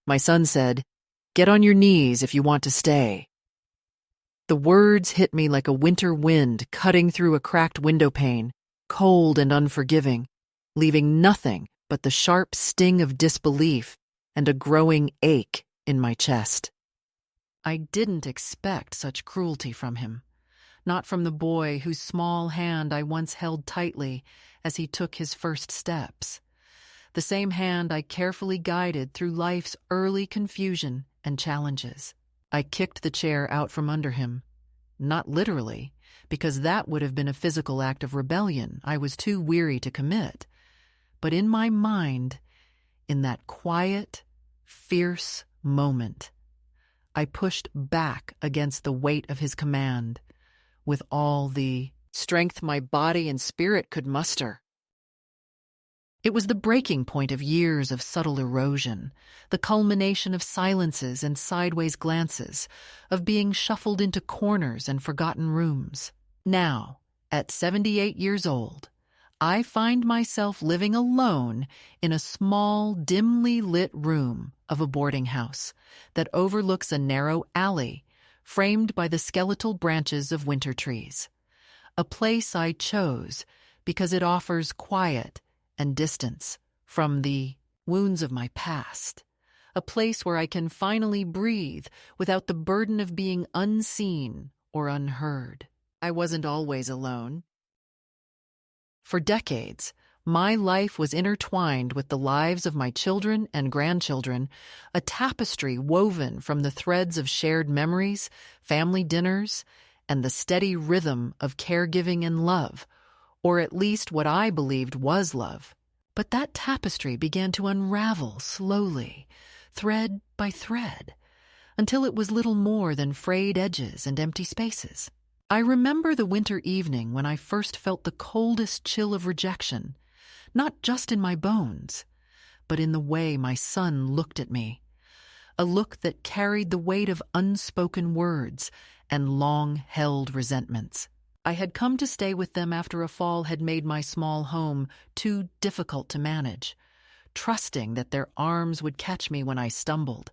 My son said, "Get on your knees if you want to stay." The words hit me like a winter wind cutting through a cracked window pane, cold and unforgiving, leaving nothing but the sharp sting of disbelief and a growing ache in my chest. I didn't expect such cruelty from him, not from the boy whose small hand I once held tightly as he took his first steps, the same hand I carefully guided through life's early confusion and challenges. I kicked the chair out from under him, not literally, because that would have been a physical act of rebellion I was too weary to commit, but in my mind, in that quiet, fierce moment, I pushed back against the weight of his command with all the strength my body and spirit could muster. It was the breaking point of years of subtle erosion, the culmination of silences and sideways glances, of being shuffled into corners and forgotten rooms. Now, at 78 years old, I find myself living alone in a small, dimly lit room of a boarding house that overlooks a narrow alley framed by the skeletal branches of winter trees. A place I chose because it offers quiet and distance from the wounds of my past. A place where I can finally breathe without the burden of being unseen or unheard. I wasn't always alone. For decades, my life was intertwined with the lives of my children and grandchildren, a tapestry woven from the threads of shared memories, family dinners, and the steady rhythm of caregiving and love, or at least what I believed was love. But that tapestry began to unravel slowly, thread by thread, until it was little more than frayed edges and empty spaces. I remember the winter evening when I first felt the coldest chill of rejection, not just in my bones, but in the way my son looked at me, a look that carried the weight of unspoken words and long-held resentments. I had come to stay with them after a fall had made my small home too difficult to manage, trusting that their arms would catch me when I stumbled,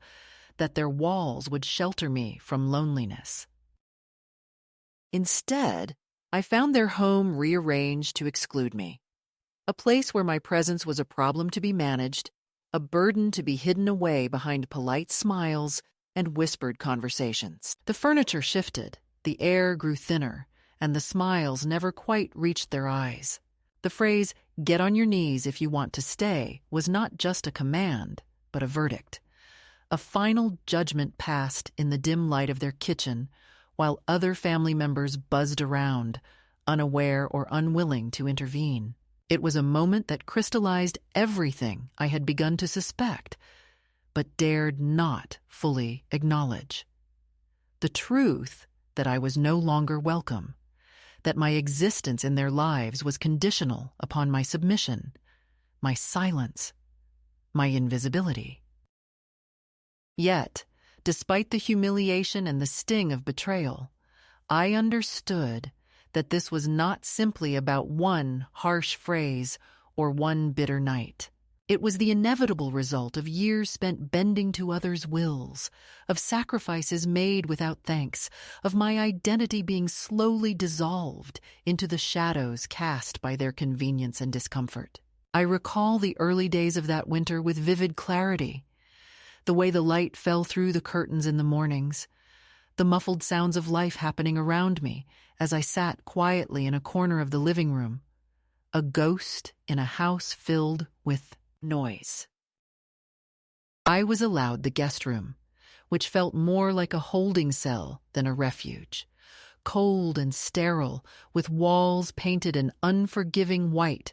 that their walls would shelter me from loneliness. Instead, I found their home rearranged to exclude me, a place where my presence was a problem to be managed, a burden to be hidden away behind polite smiles and whispered conversations. The furniture shifted, the air grew thinner, and the smiles never quite reached their eyes. The phrase, "Get on your knees if you want to stay," was not just a command, but a verdict. A final judgment passed in the dim light of their kitchen, while other family members buzzed around, unaware or unwilling to intervene. It was a moment that crystallized everything I had begun to suspect, but dared not fully acknowledge. The truth that I was no longer welcome, that my existence in their lives was conditional upon my submission, my silence, my invisibility. Yet, despite the humiliation and the sting of betrayal, I understood that this was not simply about one harsh phrase or one bitter night. It was the inevitable result of years spent bending to others' wills, of sacrifices made without thanks, of my identity being slowly dissolved into the shadows cast by their convenience and discomfort. I recall the early days of that winter with vivid clarity, the way the light fell through the curtains in the mornings, the muffled sounds of life happening around me as I sat quietly in a corner of the living room, a ghost in a house filled with noise. I was allowed the guest room, which felt more like a holding cell than a refuge, cold and sterile, with walls painted an unforgiving white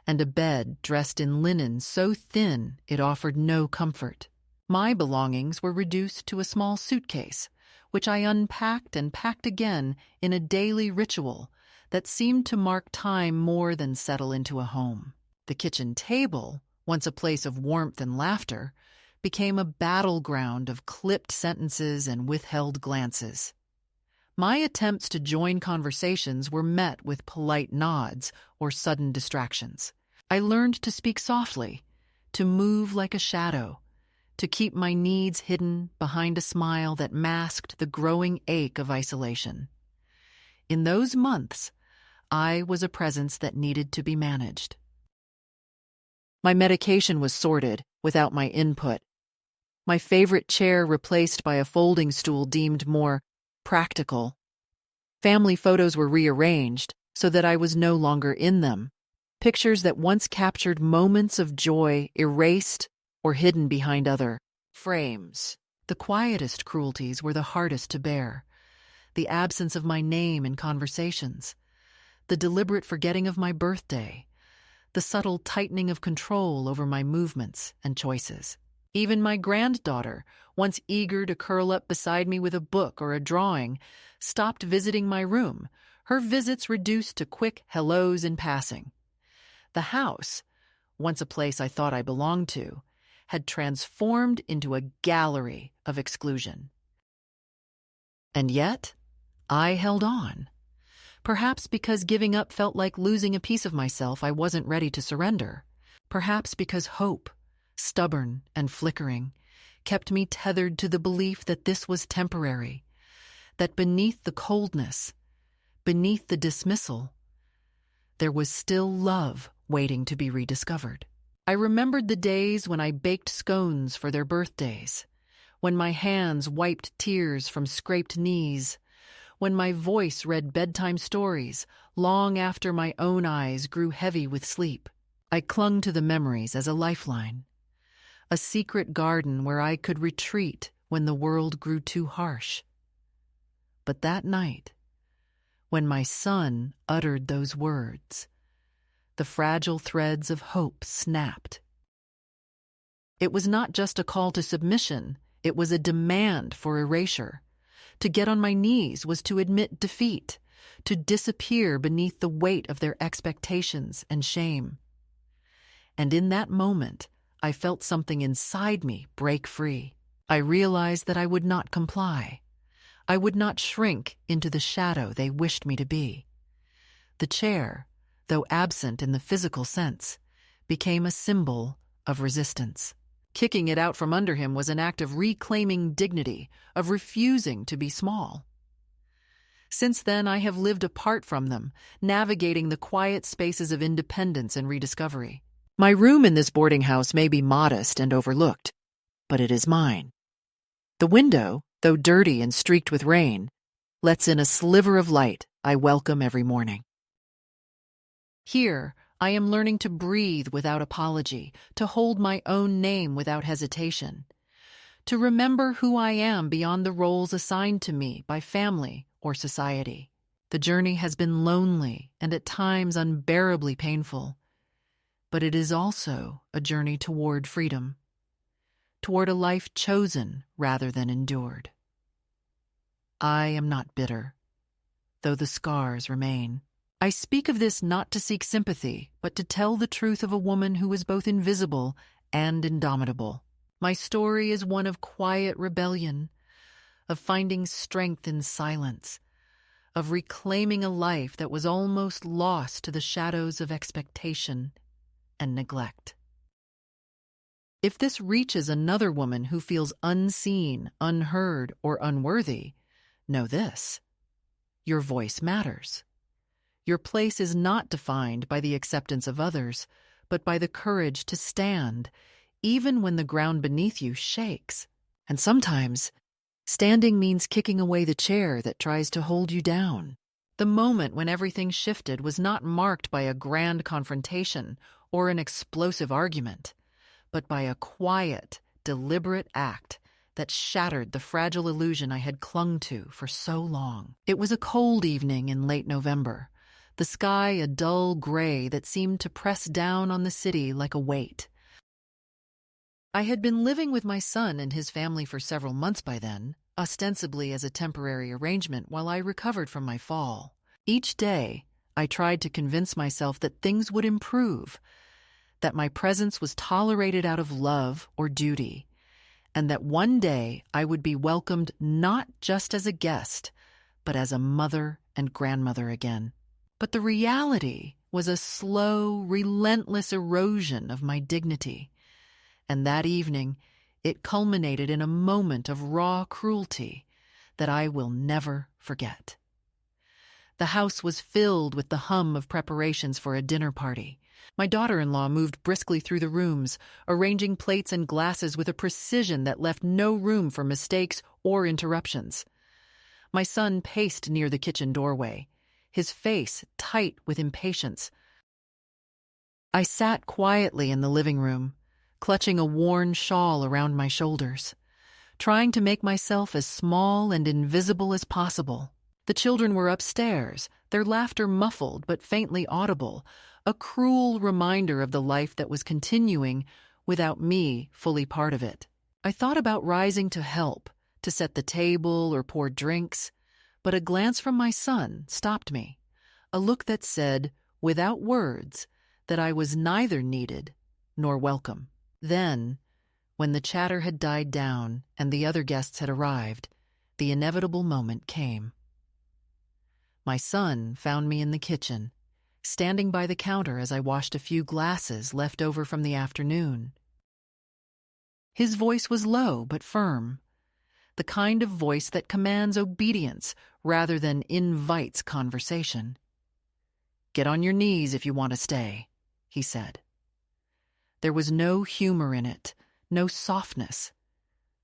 and a bed dressed in linen so thin it offered no comfort. My belongings were reduced to a small suitcase, which I unpacked and packed again in a daily ritual that seemed to mark time more than settle into a home. The kitchen table, once a place of warmth and laughter, became a battleground of clipped sentences and withheld glances. My attempts to join conversations were met with polite nods or sudden distractions. I learned to speak softly, to move like a shadow, to keep my needs hidden behind a smile that masked the growing ache of isolation. In those months, I was a presence that needed to be managed. My medication was sorted without my input. My favorite chair replaced by a folding stool deemed more practical. Family photos were rearranged so that I was no longer in them. Pictures that once captured moments of joy erased or hidden behind other frames. The quietest cruelties were the hardest to bear. The absence of my name in conversations, the deliberate forgetting of my birthday, the subtle tightening of control over my movements and choices. Even my granddaughter, once eager to curl up beside me with a book or a drawing, stopped visiting my room, her visits reduced to quick hellos in passing. The house, once a place I thought I belonged to, had transformed into a gallery of exclusion. And yet, I held on. Perhaps because giving up felt like losing a piece of myself I wasn't ready to surrender. Perhaps because hope, stubborn and flickering, kept me tethered to the belief that this was temporary, that beneath the coldness, beneath the dismissal, there was still love waiting to be rediscovered. I remembered the days when I baked scones for their birthdays, when my hands wiped tears from scraped knees, when my voice read bedtime stories long after my own eyes grew heavy with sleep. I clung to the memories as a lifeline, a secret garden where I could retreat when the world grew too harsh. But that night, when my son uttered those words, the fragile threads of hope snapped. It was not just a call to submission, it was a demand for erasure. To get on my knees was to admit defeat, to disappear beneath the weight of their expectations and shame. And in that moment, I felt something inside me break free. I realized that I would not comply. I would not shrink into the shadow they wished me to be. The chair, though absent in the physical sense, became a symbol of resistance. Kicking it out from under him was an act of reclaiming dignity, of refusing to be small. Since then, I have lived apart from them, navigating the quiet spaces of independence and rediscovery. My room in this boarding house may be modest and overlooked, but it is mine. The window, though dirty and streaked with rain, lets in a sliver of light I welcome every morning. Here, I am learning to breathe without apology, to hold my own name without hesitation, to remember who I am beyond the roles assigned to me by family or society. The journey has been lonely and at times unbearably painful, but it is also a journey toward freedom, toward a life chosen rather than endured. I am not bitter, though the scars remain. I speak of this not to seek sympathy, but to tell the truth of a woman who is both invisible and indomitable. My story is one of quiet rebellion, of finding strength in silence, of reclaiming a life that was almost lost to the shadows of expectation and neglect. If this reaches another woman who feels unseen, unheard, or unworthy, know this: your voice matters. Your place is not defined by the acceptance of others, but by the courage to stand, even when the ground beneath you shakes. And sometimes, standing means kicking away the chair that tries to hold you down. The moment when everything shifted was not marked by a grand confrontation or an explosive argument, but by a quiet, deliberate act that shattered the fragile illusion I had clung to for so long. It was a cold evening in late November, the sky a dull gray that seemed to press down on the city like a weight. I had been living with my son and his family for several months by then, ostensibly as a temporary arrangement while I recovered from my fall. Each day, I tried to convince myself that things would improve, that my presence was tolerated out of love or duty, and that one day I would be welcomed not just as a guest, but as a mother and grandmother again. But the reality was a slow, relentless erosion of my dignity. And that evening, It culminated in a moment of raw cruelty that I will never forget. The house was filled with the hum of preparations for a dinner party. My daughter-in-law moved briskly through the rooms, arranging plates and glasses with a precision that left no room for mistakes or interruptions. My son paced near the kitchen doorway, his face tight with impatience. I sat quietly in the living room, clutching a worn shawl around my shoulders, trying to make myself as small and invisible as possible. The children were upstairs, their laughter muffled but faintly audible, a cruel reminder of the life that was continuing without me fully part of it. I thought about rising to help, to set the table or pour drinks, but a glance from my son stopped me, a look that said, without words, that I was neither needed nor welcome. Then, when the chatter had died down and the other guests had arrived, the inevitable moment came. My son found me in the kitchen, standing by the counter as I washed a few glasses left over from the afternoon. His voice was low but firm, the kind of voice that commands obedience rather than invites conversation. "Get on your knees if you want to stay," he said. There was no humor in it, no softness,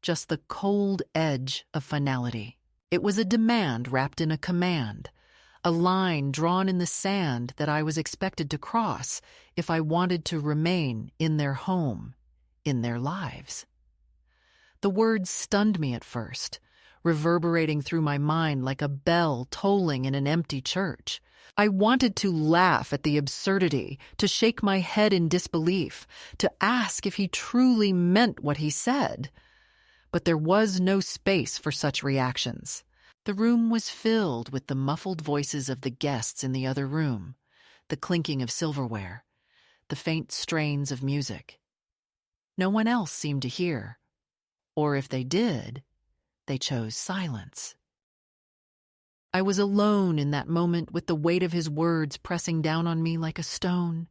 just the cold edge of finality. It was a demand wrapped in a command, a line drawn in the sand that I was expected to cross if I wanted to remain in their home, in their lives. The words stunned me at first, reverberating through my mind like a bell tolling in an empty church. I wanted to laugh at the absurdity, to shake my head in disbelief, to ask if he truly meant what he said. But there was no space for such reactions. The room was filled with the muffled voices of the guests in the other room, the clinking of silverware, the faint strains of music. No one else seemed to hear, or if they did, they chose silence. I was alone in that moment with the weight of his words pressing down on me like a stone.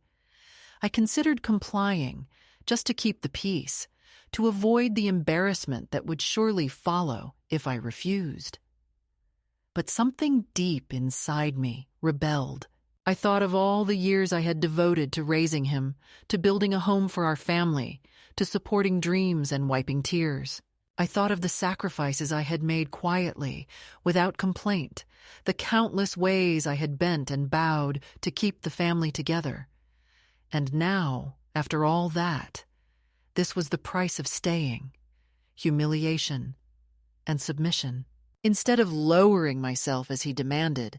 I considered complying, just to keep the peace, to avoid the embarrassment that would surely follow if I refused. But something deep inside me rebelled. I thought of all the years I had devoted to raising him, to building a home for our family, to supporting dreams and wiping tears. I thought of the sacrifices I had made quietly, without complaint, the countless ways I had bent and bowed to keep the family together. And now, after all that, this was the price of staying: humiliation and submission. Instead of lowering myself as he demanded,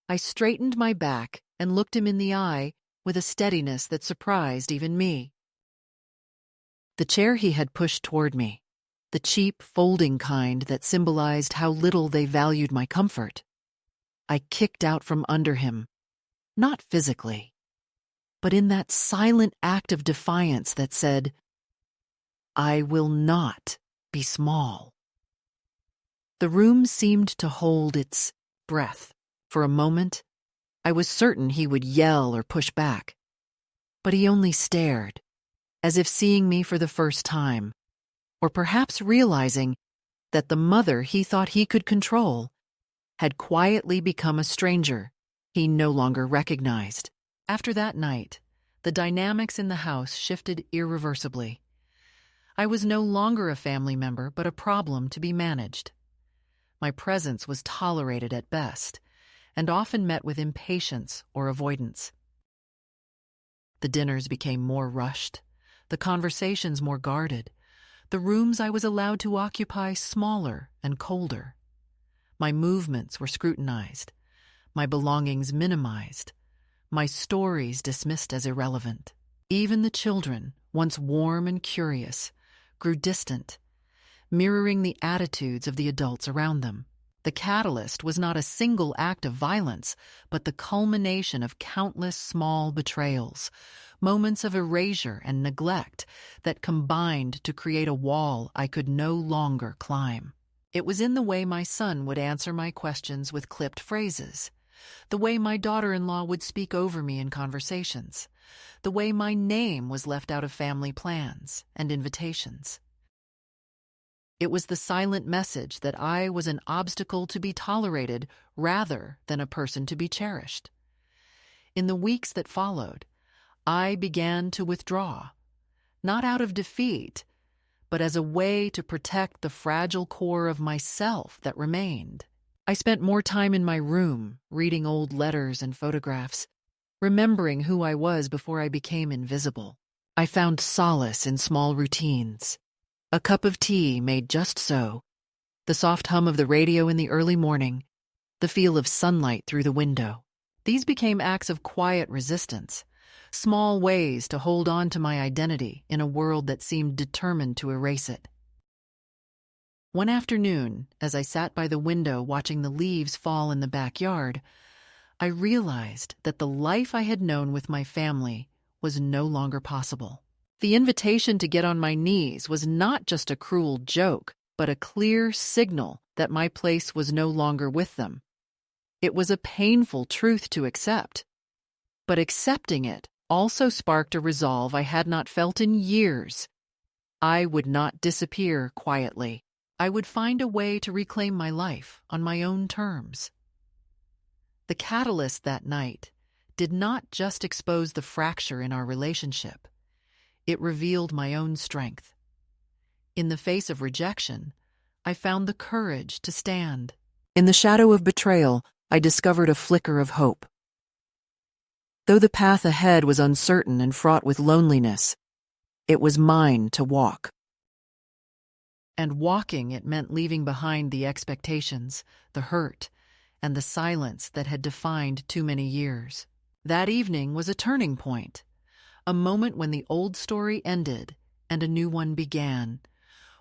I straightened my back and looked him in the eye with a steadiness that surprised even me. The chair he had pushed toward me, the cheap, folding kind that symbolized how little they valued my comfort, I kicked out from under him, not physically, but in that silent act of defiance that said, "I will not be small." The room seemed to hold its breath. For a moment, I was certain he would yell or push back, but he only stared, as if seeing me for the first time, or perhaps realizing that the mother he thought he could control had quietly become a stranger he no longer recognized. After that night, the dynamics in the house shifted irreversibly. I was no longer a family member, but a problem to be managed. My presence was tolerated at best, and often met with impatience or avoidance. The dinners became more rushed, the conversations more guarded, the rooms I was allowed to occupy smaller and colder. My movements were scrutinized, my belongings minimized, my stories dismissed as irrelevant. Even the children, once warm and curious, grew distant, mirroring the attitudes of the adults around them. The catalyst was not a single act of violence, but the culmination of countless small betrayals, moments of erasure and neglect that combined to create a wall I could no longer climb. It was in the way my son would answer my questions with clipped phrases, the way my daughter-in-law would speak over me in conversations, the way my name was left out of family plans and invitations. It was the silent message that I was an obstacle to be tolerated rather than a person to be cherished. In the weeks that followed, I began to withdraw, not out of defeat, but as a way to protect the fragile core of myself that remained. I spent more time in my room, reading old letters and photographs, remembering who I was before I became invisible. I found solace in small routines. A cup of tea made just so, the soft hum of the radio in the early morning, the feel of sunlight through the window. These became acts of quiet resistance, small ways to hold on to my identity in a world that seemed determined to erase it. One afternoon, as I sat by the window watching the leaves fall in the backyard, I realized that the life I had known with my family was no longer possible. The invitation to get on my knees was not just a cruel joke, but a clear signal that my place was no longer with them. It was a painful truth to accept, but accepting it also sparked a resolve I had not felt in years. I would not disappear quietly. I would find a way to reclaim my life on my own terms. The catalyst that night did not just expose the fracture in our relationship. It revealed my own strength. In the face of rejection, I found the courage to stand. In the shadow of betrayal, I discovered a flicker of hope. Though the path ahead was uncertain and fraught with loneliness, it was mine to walk. And walking, it meant leaving behind the expectations, the hurt, and the silence that had defined too many years. That evening was a turning point, a moment when the old story ended and a new one began,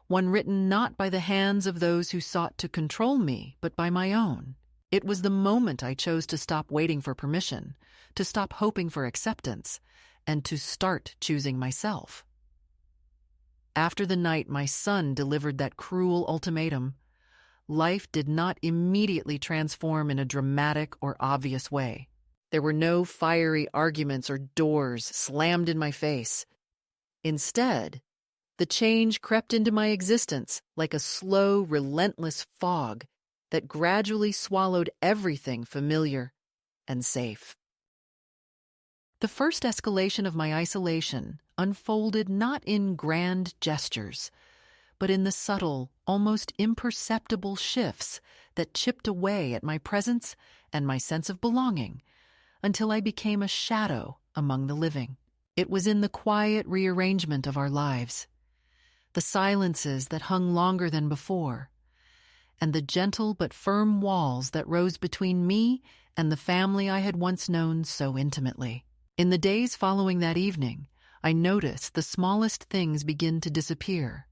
one written not by the hands of those who sought to control me, but by my own. It was the moment I chose to stop waiting for permission, to stop hoping for acceptance, and to start choosing myself. After the night my son delivered that cruel ultimatum, life did not immediately transform in a dramatic or obvious way. There were no fiery arguments or doors slammed in my face. Instead, the change crept into my existence like a slow, relentless fog that gradually swallowed everything familiar and safe. The first escalation of my isolation unfolded not in grand gestures, but in the subtle, almost imperceptible shifts that chipped away at my presence and my sense of belonging, until I became a shadow among the living. It was in the quiet rearrangement of our lives, the silences that hung longer than before, and the gentle but firm walls that rose between me and the family I had once known so intimately. In the days following that evening, I noticed the smallest things begin to disappear,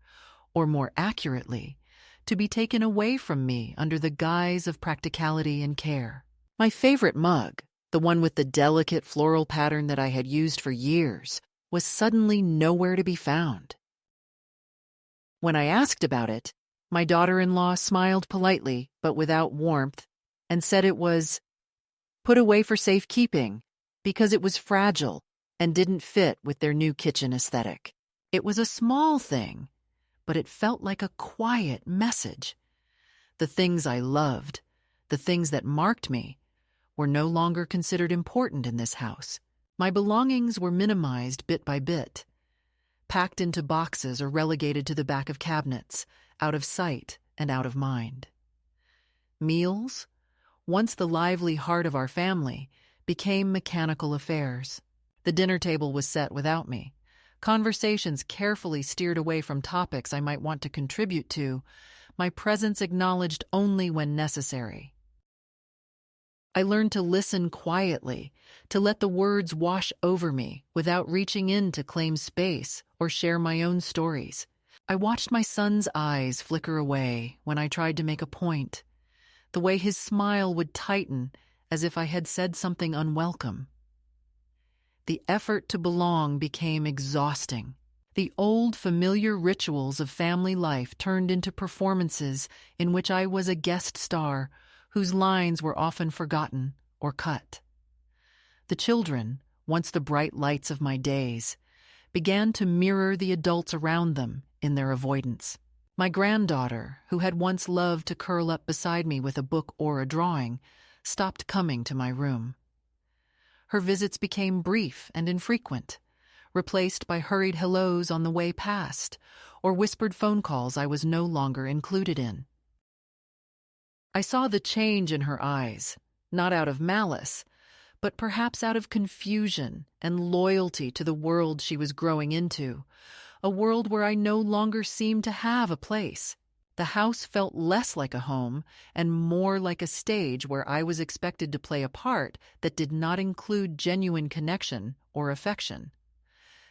or more accurately, to be taken away from me under the guise of practicality and care. My favorite mug, the one with the delicate floral pattern that I had used for years, was suddenly nowhere to be found. When I asked about it, my daughter-in-law smiled politely but without warmth and said it was put away for safekeeping because it was fragile and didn't fit with their new kitchen aesthetic. It was a small thing, but it felt like a quiet message. The things I loved, the things that marked me, were no longer considered important in this house. My belongings were minimized bit by bit, packed into boxes or relegated to the back of cabinets, out of sight and out of mind. Meals, once the lively heart of our family, became mechanical affairs. The dinner table was set without me. Conversations carefully steered away from topics I might want to contribute to, my presence acknowledged only when necessary. I learned to listen quietly, to let the words wash over me without reaching in to claim space or share my own stories. I watched my son's eyes flicker away when I tried to make a point, the way his smile would tighten as if I had said something unwelcome. The effort to belong became exhausting. The old familiar rituals of family life turned into performances in which I was a guest star whose lines were often forgotten or cut. The children, once the bright lights of my days, began to mirror the adults around them in their avoidance. My granddaughter, who had once loved to curl up beside me with a book or a drawing, stopped coming to my room. Her visits became brief and infrequent, replaced by hurried hellos on the way past, or whispered phone calls I was no longer included in. I saw the change in her eyes, not out of malice, but perhaps out of confusion and loyalty to the world she was growing into, a world where I no longer seemed to have a place. The house felt less like a home and more like a stage where I was expected to play a part that did not include genuine connection or affection.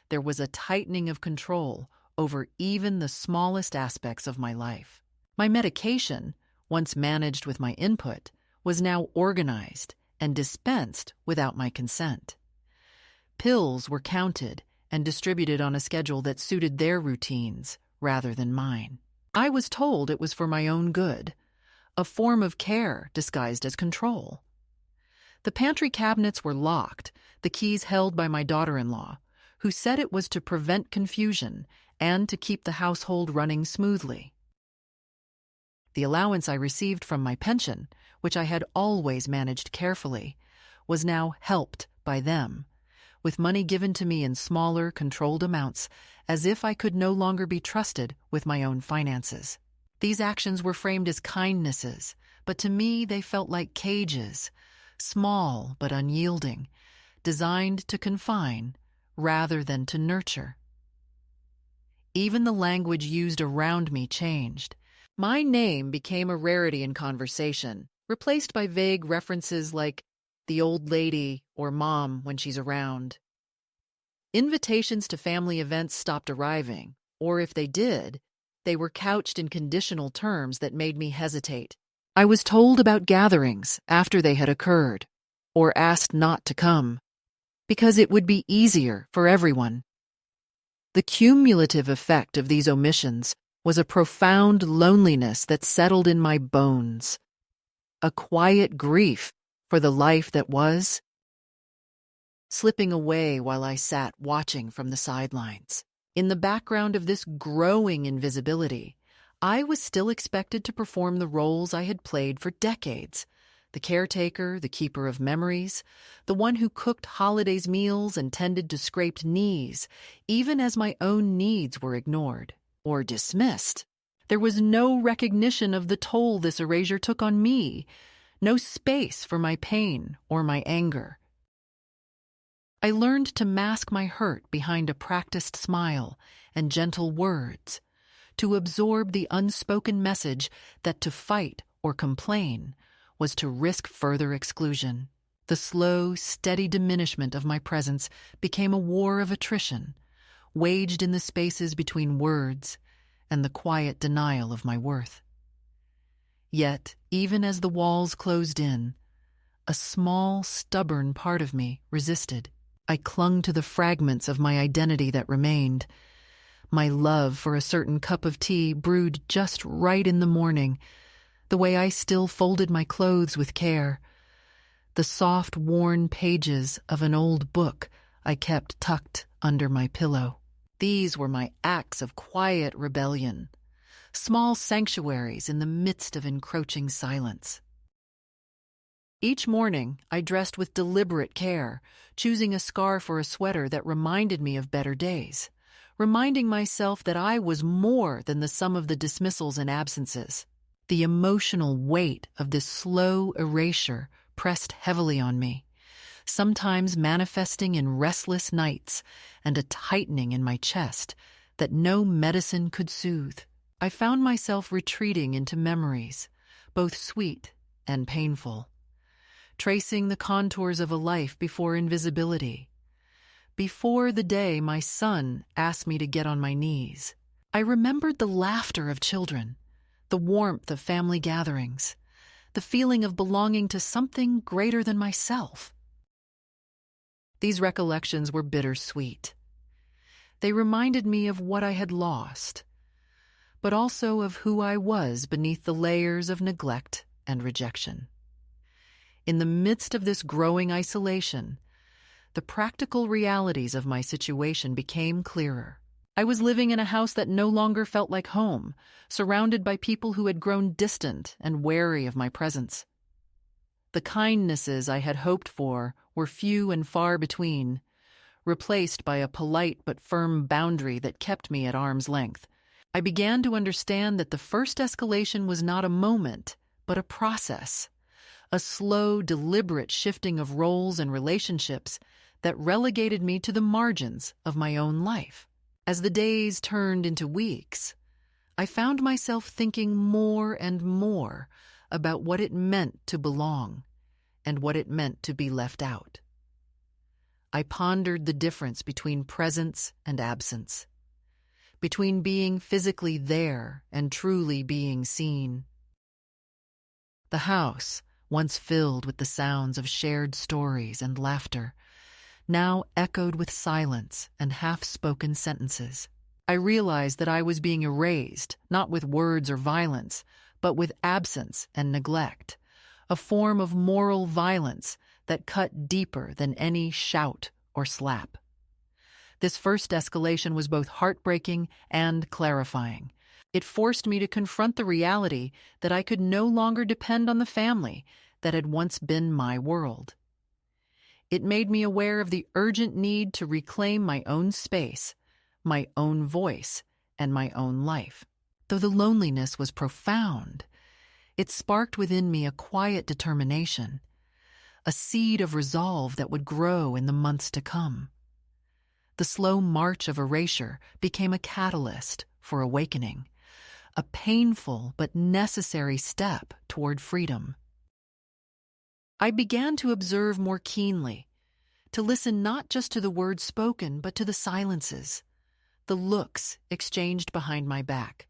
There was a tightening of control over even the smallest aspects of my life. My medication, once managed with my input, was now organized and dispensed without my consent. Pills were counted and distributed on a schedule that suited their routines rather than mine. I was told it was for my own good, a form of care disguised as control. The pantry cabinets were locked, the keys held by my daughter-in-law, who said it was to prevent confusion and to keep the household running smoothly. The allowance I received from my pension, which I had always managed carefully, was now helped by them, with money given to me in smaller, controlled amounts, as if I could no longer be trusted with my own finances. These actions were framed as kindnesses, but to me they felt like cages, small but unyielding, designed to confine rather than to nurture. Even the language used around me changed. My name became a rarity in conversation, replaced by vague references like the old lady or mom when she's around. Invitations to family events stopped arriving, or if they did, they were couched in conditional terms that made me hesitate. I was told about gatherings after they had occurred, or asked not to come, because it would be easier for everyone. The cumulative effect of these omissions was a profound loneliness that settled in my bones, a quiet grief for the life that was, slipping away while I sat watching from the sidelines. In the background of this growing invisibility, I was still expected to perform the roles I had played for decades: the caretaker, the keeper of memories, the one who cooked holidays' meals and tended to scraped knees, even as my own needs were ignored or dismissed. There was no recognition of the toll this erasure took on me, no space for my pain or my anger. I learned to mask my hurt behind a practiced smile and gentle words, to absorb the unspoken message that to fight or complain was to risk further exclusion. The slow, steady diminishment of my presence became a war of attrition, waged in the spaces between words and the quiet denial of my worth. Yet, even as the walls closed in, a small, stubborn part of me resisted. I clung to the fragments of my identity that remained. My love for a certain cup of tea brewed just right in the morning, the way I still folded my clothes with care, the soft, worn pages of an old book I kept tucked under my pillow. These were my acts of quiet rebellion, small sanctuaries in the midst of encroaching silence. Each morning, I dressed with deliberate care, choosing a scarf or a sweater that reminded me of better days, reminding myself that I was more than the sum of the dismissals and absences. The emotional weight of this slow erasure pressed heavily on me, sometimes manifesting in restless nights and a tightening in my chest that no medicine could soothe. I found myself retreating into memories, both sweet and painful, tracing the contours of a life before invisibility. Before the day my son asked me to get on my knees, I remembered the laughter of children, the warmth of family gatherings, the feeling of belonging to something greater than myself. These recollections were bittersweet. They reminded me of what I had lost, but also of who I was beneath the layers of neglect and rejection. In the midst of this growing isolation, the practical realities of my situation became clearer. I was living in a house that no longer felt like home, surrounded by people who had grown distant and wary of my presence. The kindnesses I had hoped for were few and far between, replaced by a polite but firm boundary that kept me at arm's length. I began to understand that the first escalation was not a moment, but a process, a slow, deliberate shifting of roles and relationships that relegated me to the margins of my own life. As the days turned into weeks, I found myself thinking more and more about what it meant to belong and what it meant to be left out. I pondered the difference between presence and absence, between being physically there and truly being seen. The house, once filled with the sounds of shared stories and laughter, now echoed with silence and half-spoken sentences. I realized that I was being erased, not with words or violence, but with absence and neglect, a form of moral violence that cut deeper than any shout or slap. This first escalation was both heartbreaking and clarifying. It forced me to confront the reality that I could no longer depend on the family that had once been my world. It made me aware of the urgent need to reclaim my own space, my own voice, and my own life. Though the loneliness was profound, it sparked within me a quiet determination, a seed of resolve that would grow in the months to come. The slow march of erasure became a catalyst for awakening, a painful but necessary step toward freedom. I began to observe more keenly, to listen not just to the words spoken, but to the silences, the looks exchanged behind my back,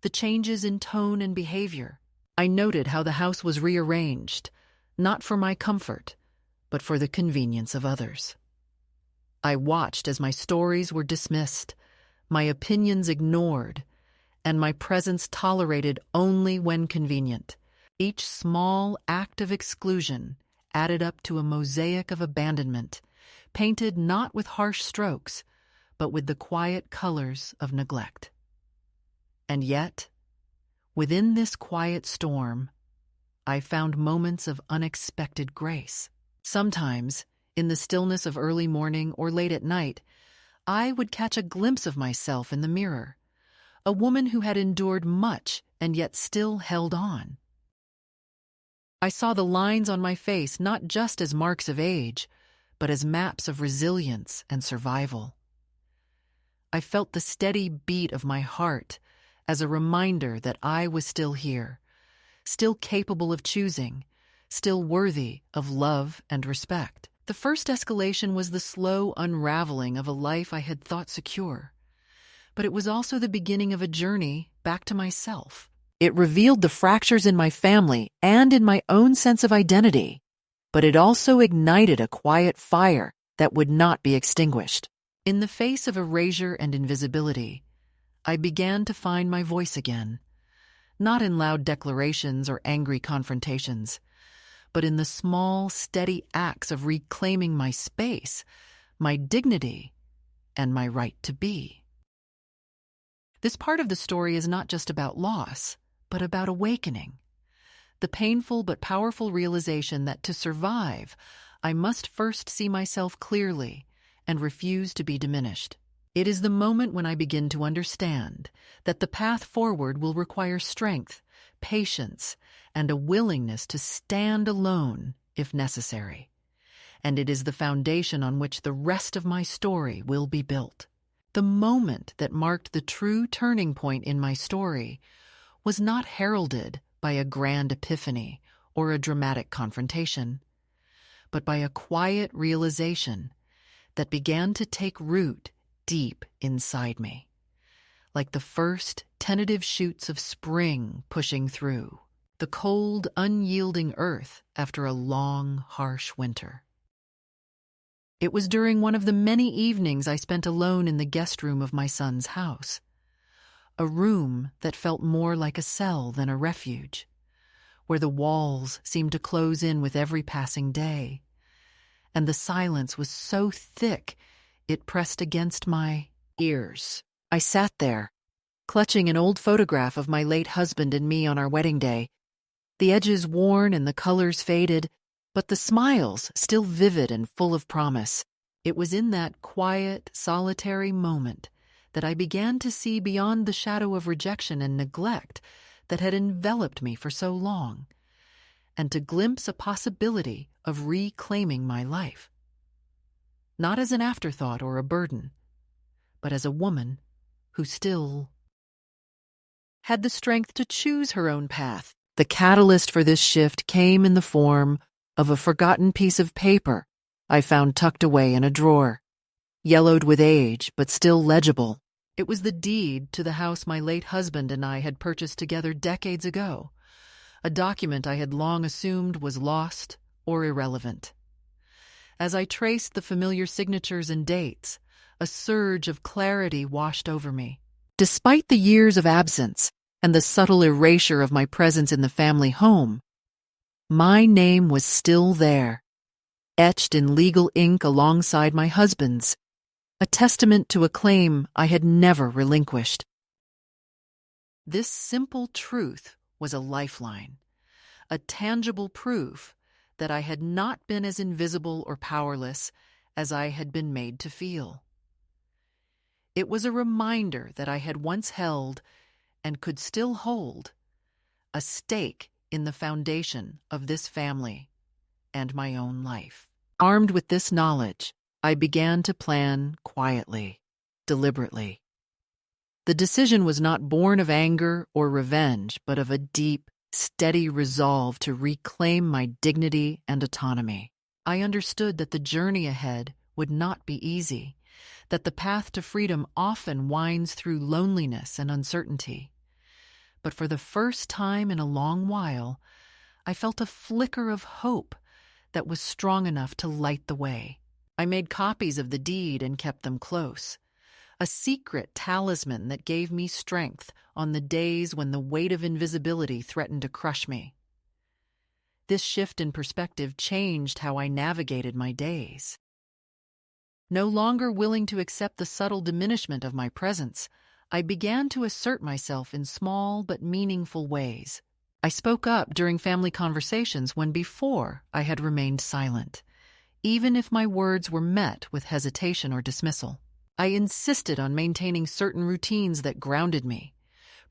the changes in tone and behavior. I noted how the house was rearranged, not for my comfort, but for the convenience of others. I watched as my stories were dismissed, my opinions ignored, and my presence tolerated only when convenient. Each small act of exclusion added up to a mosaic of abandonment, painted not with harsh strokes, but with the quiet colors of neglect. And yet, within this quiet storm, I found moments of unexpected grace. Sometimes, in the stillness of early morning or late at night, I would catch a glimpse of myself in the mirror, a woman who had endured much and yet still held on. I saw the lines on my face not just as marks of age, but as maps of resilience and survival. I felt the steady beat of my heart as a reminder that I was still here, still capable of choosing, still worthy of love and respect. The first escalation was the slow unraveling of a life I had thought secure, but it was also the beginning of a journey back to myself. It revealed the fractures in my family and in my own sense of identity, but it also ignited a quiet fire that would not be extinguished. In the face of erasure and invisibility, I began to find my voice again, not in loud declarations or angry confrontations, but in the small, steady acts of reclaiming my space, my dignity, and my right to be. This part of the story is not just about loss, but about awakening. The painful but powerful realization that to survive, I must first see myself clearly and refuse to be diminished. It is the moment when I begin to understand that the path forward will require strength, patience, and a willingness to stand alone if necessary. And it is the foundation on which the rest of my story will be built. The moment that marked the true turning point in my story was not heralded by a grand epiphany or a dramatic confrontation, but by a quiet realization that began to take root deep inside me, like the first tentative shoots of spring pushing through the cold, unyielding earth after a long, harsh winter. It was during one of the many evenings I spent alone in the guest room of my son's house, a room that felt more like a cell than a refuge, where the walls seemed to close in with every passing day, and the silence was so thick it pressed against my ears. I sat there, clutching an old photograph of my late husband and me on our wedding day, the edges worn and the colors faded, but the smiles still vivid and full of promise. It was in that quiet, solitary moment that I began to see beyond the shadow of rejection and neglect that had enveloped me for so long, and to glimpse a possibility of reclaiming my life. Not as an afterthought or a burden, but as a woman who still had the strength to choose her own path. The catalyst for this shift came in the form of a forgotten piece of paper I found tucked away in a drawer, yellowed with age but still legible. It was the deed to the house my late husband and I had purchased together decades ago, a document I had long assumed was lost or irrelevant. As I traced the familiar signatures and dates, a surge of clarity washed over me. Despite the years of absence and the subtle erasure of my presence in the family home, my name was still there, etched in legal ink alongside my husband's, a testament to a claim I had never relinquished. This simple truth was a lifeline, a tangible proof that I had not been as invisible or powerless as I had been made to feel. It was a reminder that I had once held, and could still hold, a stake in the foundation of this family and my own life. Armed with this knowledge, I began to plan quietly, deliberately. The decision was not born of anger or revenge, but of a deep, steady resolve to reclaim my dignity and autonomy. I understood that the journey ahead would not be easy, that the path to freedom often winds through loneliness and uncertainty. But for the first time in a long while, I felt a flicker of hope that was strong enough to light the way. I made copies of the deed and kept them close, a secret talisman that gave me strength on the days when the weight of invisibility threatened to crush me. This shift in perspective changed how I navigated my days. No longer willing to accept the subtle diminishment of my presence, I began to assert myself in small but meaningful ways. I spoke up during family conversations when before I had remained silent, even if my words were met with hesitation or dismissal. I insisted on maintaining certain routines that grounded me,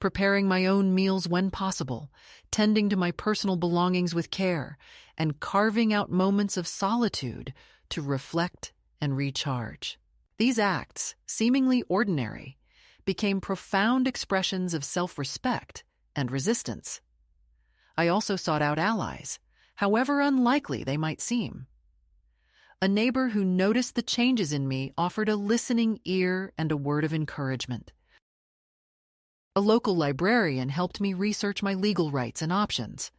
preparing my own meals when possible, tending to my personal belongings with care, and carving out moments of solitude to reflect and recharge. These acts, seemingly ordinary, became profound expressions of self-respect and resistance. I also sought out allies, however unlikely they might seem. A neighbor who noticed the changes in me offered a listening ear and a word of encouragement. A local librarian helped me research my legal rights and options,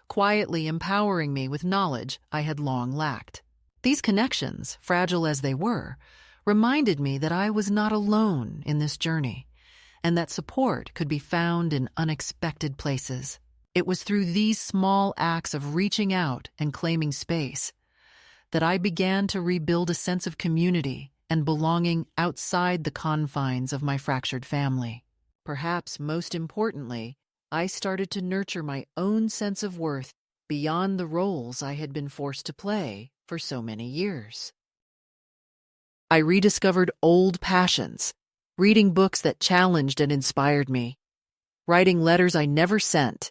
quietly empowering me with knowledge I had long lacked. These connections, fragile as they were, reminded me that I was not alone in this journey, and that support could be found in unexpected places. It was through these small acts of reaching out and claiming space that I began to rebuild a sense of community and belonging outside the confines of my fractured family. Perhaps most importantly, I started to nurture my own sense of worth beyond the roles I had been forced to play for so many years. I rediscovered old passions, reading books that challenged and inspired me, writing letters I never sent,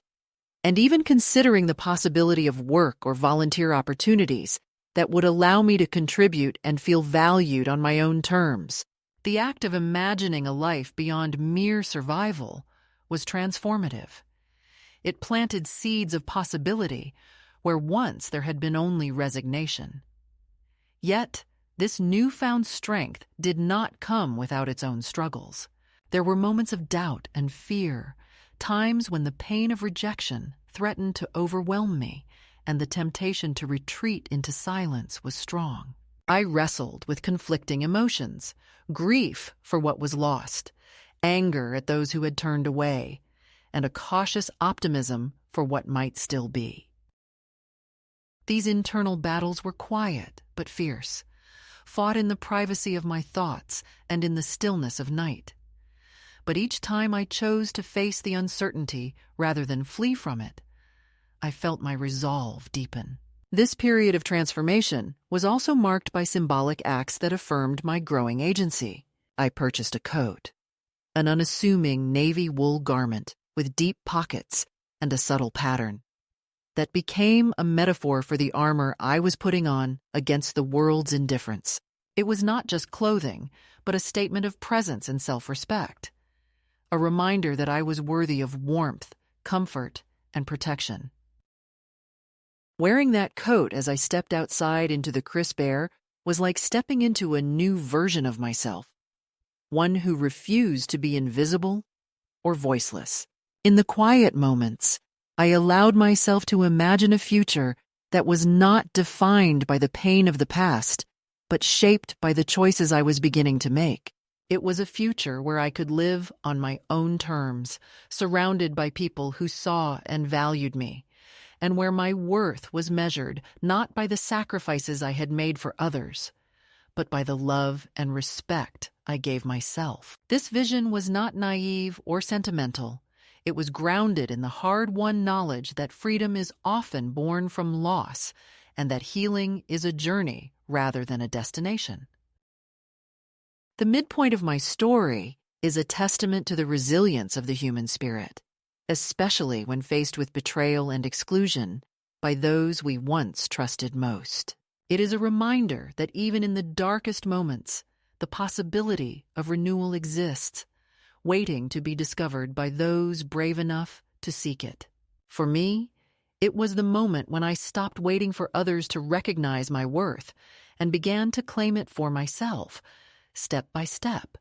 and even considering the possibility of work or volunteer opportunities that would allow me to contribute and feel valued on my own terms. The act of imagining a life beyond mere survival was transformative. It planted seeds of possibility where once there had been only resignation. Yet, this newfound strength did not come without its own struggles. There were moments of doubt and fear, times when the pain of rejection threatened to overwhelm me, and the temptation to retreat into silence was strong. I wrestled with conflicting emotions, grief for what was lost, anger at those who had turned away, and a cautious optimism for what might still be. These internal battles were quiet but fierce, fought in the privacy of my thoughts and in the stillness of night. but each time I chose to face the uncertainty rather than flee from it, I felt my resolve deepen. This period of transformation was also marked by symbolic acts that affirmed my growing agency. I purchased a coat, an unassuming navy wool garment with deep pockets and a subtle pattern, that became a metaphor for the armor I was putting on against the world's indifference. It was not just clothing, but a statement of presence and self-respect, a reminder that I was worthy of warmth, comfort, and protection. Wearing that coat as I stepped outside into the crisp air was like stepping into a new version of myself, one who refused to be invisible or voiceless. In the quiet moments, I allowed myself to imagine a future that was not defined by the pain of the past, but shaped by the choices I was beginning to make. It was a future where I could live on my own terms, surrounded by people who saw and valued me, and where my worth was measured not by the sacrifices I had made for others, but by the love and respect I gave myself. This vision was not naive or sentimental. It was grounded in the hard-won knowledge that freedom is often born from loss and that healing is a journey rather than a destination. The midpoint of my story is a testament to the resilience of the human spirit, especially when faced with betrayal and exclusion by those we once trusted most. It is a reminder that even in the darkest moments, the possibility of renewal exists, waiting to be discovered by those brave enough to seek it. For me, it was the moment when I stopped waiting for others to recognize my worth and began to claim it for myself, step by step,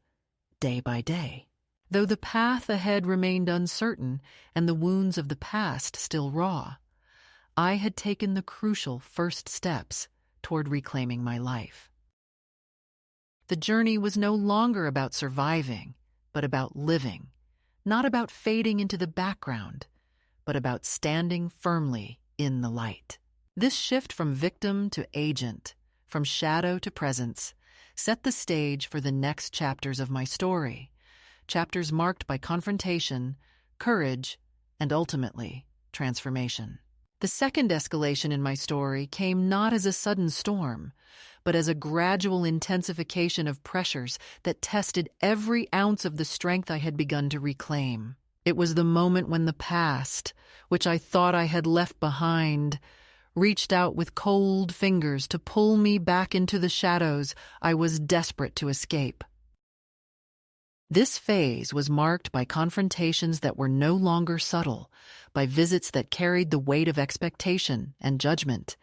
day by day. Though the path ahead remained uncertain and the wounds of the past still raw, I had taken the crucial first steps toward reclaiming my life. The journey was no longer about surviving, but about living, not about fading into the background, but about standing firmly in the light. This shift from victim to agent, from shadow to presence, set the stage for the next chapters of my story, chapters marked by confrontation, courage, and ultimately, transformation. The second escalation in my story came not as a sudden storm, but as a gradual intensification of pressures that tested every ounce of the strength I had begun to reclaim. It was the moment when the past, which I thought I had left behind, reached out with cold fingers to pull me back into the shadows I was desperate to escape. This phase was marked by confrontations that were no longer subtle, by visits that carried the weight of expectation and judgment,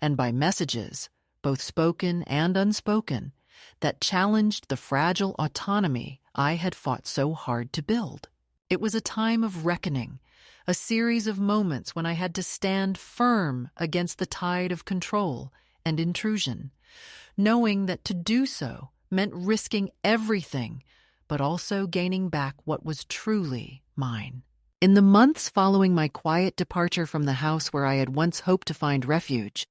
and by messages, both spoken and unspoken, that challenged the fragile autonomy I had fought so hard to build. It was a time of reckoning, a series of moments when I had to stand firm against the tide of control and intrusion, knowing that to do so meant risking everything, but also gaining back what was truly mine. In the months following my quiet departure from the house where I had once hoped to find refuge,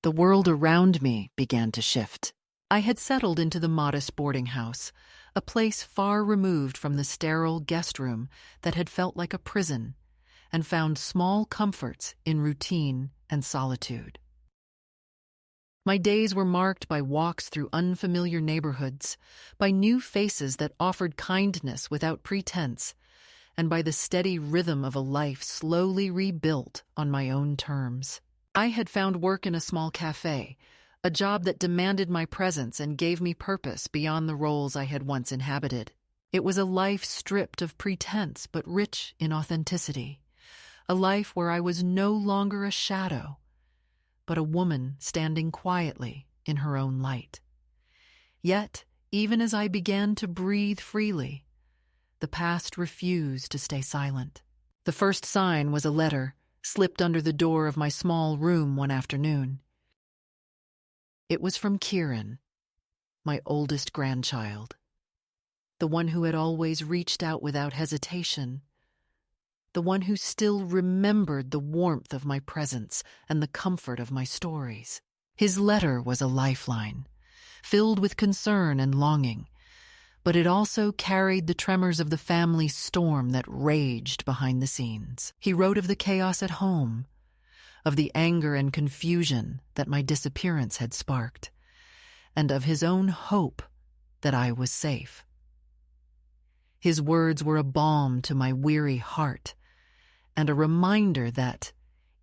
the world around me began to shift. I had settled into the modest boarding house, a place far removed from the sterile guest room that had felt like a prison, and found small comforts in routine and solitude. My days were marked by walks through unfamiliar neighborhoods, by new faces that offered kindness without pretense, and by the steady rhythm of a life slowly rebuilt on my own terms. I had found work in a small cafe, a job that demanded my presence and gave me purpose beyond the roles I had once inhabited. It was a life stripped of pretense but rich in authenticity, a life where I was no longer a shadow, but a woman standing quietly in her own light. Yet, even as I began to breathe freely, the past refused to stay silent. The first sign was a letter slipped under the door of my small room one afternoon. It was from Kieran, my oldest grandchild, the one who had always reached out without hesitation, the one who still remembered the warmth of my presence and the comfort of my stories. His letter was a lifeline, filled with concern and longing, but it also carried the tremors of the family storm that raged behind the scenes. He wrote of the chaos at home, of the anger and confusion that my disappearance had sparked, and of his own hope that I was safe. His words were a balm to my weary heart, and a reminder that,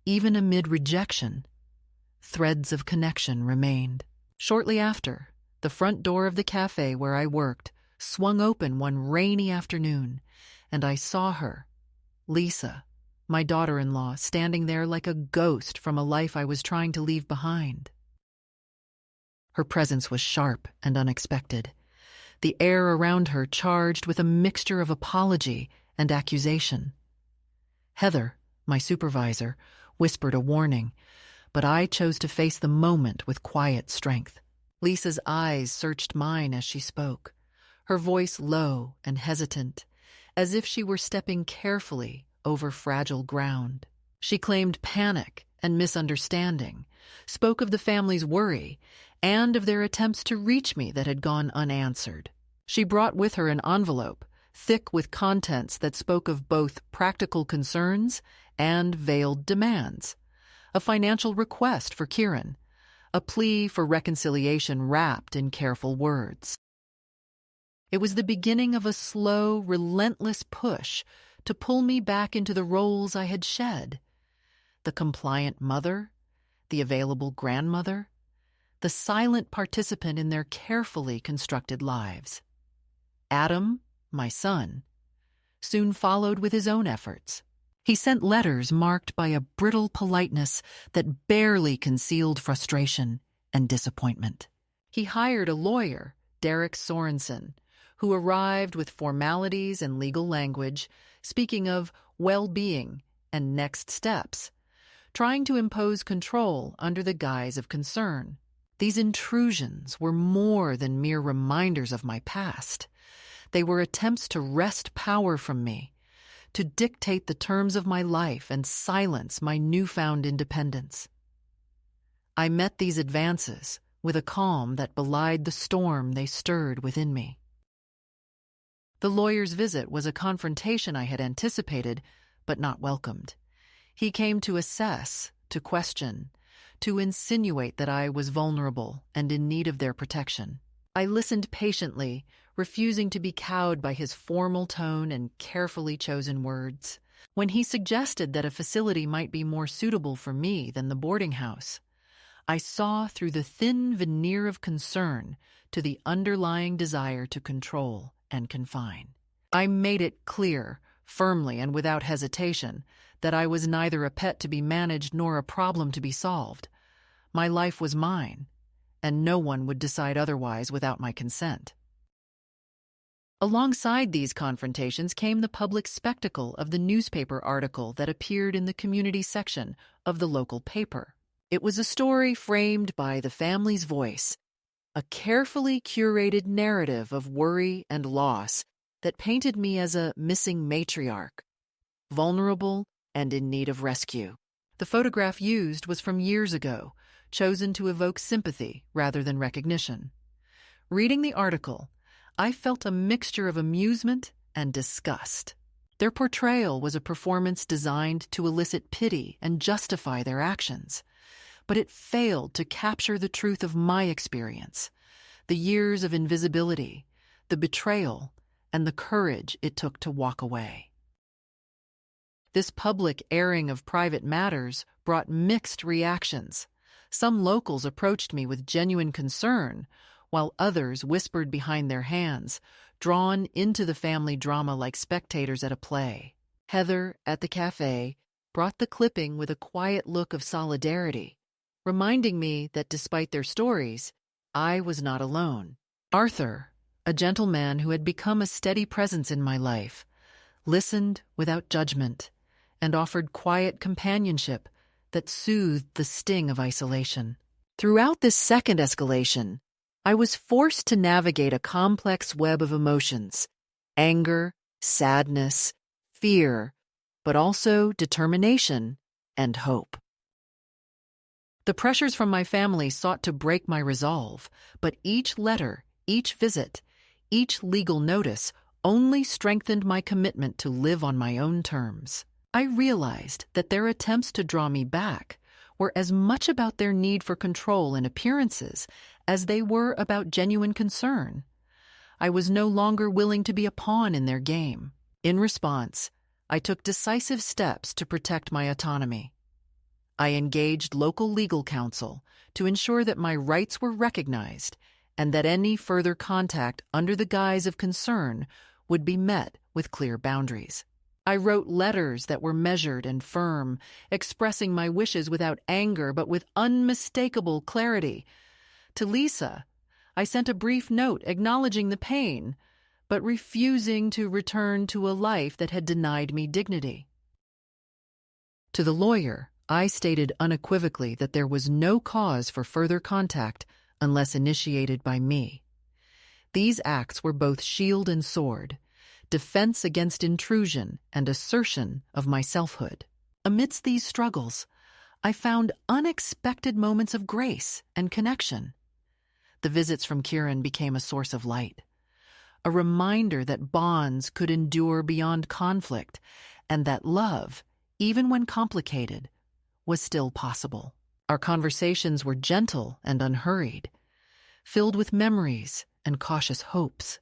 even amid rejection, threads of connection remained. Shortly after, the front door of the cafe where I worked swung open one rainy afternoon, and I saw her, Lisa, my daughter-in-law, standing there like a ghost from a life I was trying to leave behind. Her presence was sharp and unexpected, the air around her charged with a mixture of apology and accusation. Heather, my supervisor, whispered a warning, but I chose to face the moment with quiet strength. Lisa's eyes searched mine as she spoke, her voice low and hesitant, as if she were stepping carefully over fragile ground. She claimed panic and misunderstanding, spoke of the family's worry, and of their attempts to reach me that had gone unanswered. She brought with her an envelope, thick with contents that spoke of both practical concerns and veiled demands. A financial request for Kieran, a plea for reconciliation wrapped in careful words. It was the beginning of a slow, relentless push to pull me back into the roles I had shed: the compliant mother, the available grandmother, the silent participant in their carefully constructed lives. Adam, my son, soon followed with his own efforts. He sent letters marked by a brittle politeness that barely concealed frustration and disappointment. He hired a lawyer, Derek Sorensen, who arrived with formalities and legal language, speaking of well-being and next steps, trying to impose control under the guise of concern. These intrusions were more than mere reminders of my past. They were attempts to wrest power from me, to dictate the terms of my life and silence my newfound independence. I met these advances with a calm that belied the storm they stirred within me. The lawyer's visit was a confrontation I had anticipated, but not welcomed. He came to assess, to question, to insinuate that I was vulnerable and in need of their protection. I listened patiently, refusing to be cowed by his formal tone and carefully chosen words. When he suggested that a facility might be more suitable for me than the boarding house, I saw through the thin veneer of concern to the underlying desire to control and confine. I made it clear, firmly and without hesitation, that I was neither a pet to be managed nor a problem to be solved. My life was mine, and no one would decide otherwise without my consent. Alongside these confrontations came the public spectacle of the newspaper article that appeared in the community section of the local paper. It was a story framed by the family's voice, a carefully curated narrative of worry and loss that painted me as a missing matriarch, vulnerable and in need of rescue. The photograph used was from years ago, chosen to evoke sympathy rather than recognition. Reading the article, I felt a mixture of amusement and disgust. Their portrayal was a performance designed to elicit pity and justify their actions, but it failed to capture the truth of my experience, the years of invisibility, the betrayal, and the courage it took to walk away. This public airing of private matters brought mixed reactions. Some locals approached me with genuine concern, while others whispered behind their hands, drawn into the family drama like spectators at a play. Heather, at the cafe, brought the clipping with a quiet look of solidarity, reminding me that despite their stories, I was not alone. Arthur, a gentleman who had become a steady presence in my life, listened without judgment and offered quiet companionship that soothed the sting of isolation. Throughout this second escalation, I was forced to navigate a complex web of emotions: anger, sadness, fear, but also determination and hope. The pressures from my family sought to break my resolve, but each letter, each visit, Each legal notice only strengthened my commitment to live on my own terms. I realized that their attempts to draw me back were as much about their need for control and appearances as they were about genuine concern. I was no longer willing to be a pawn in their game. In response, I took decisive steps to protect my autonomy. I engaged local legal counsel to ensure that my rights were recognized and that any further contact under the guise of concern would be met with clear boundaries. I wrote letters that were measured and firm, expressing my wishes without anger but with unmistakable clarity. To Lisa, I sent a brief note acknowledging the pain, but refusing to return to a life that had denied me dignity. To the lawyer, I stated unequivocally that there was no cause for further contact unless initiated by me. These acts were both shield and sword, defense against intrusion and assertion of my selfhood. Amidst these struggles, I found unexpected moments of grace and connection. The visits from Kieran became a source of light, a reminder that bonds could endure beyond conflict and that love, even when complicated, was still possible. Our conversations were gentle and unhurried, filled with memories and cautious hopes.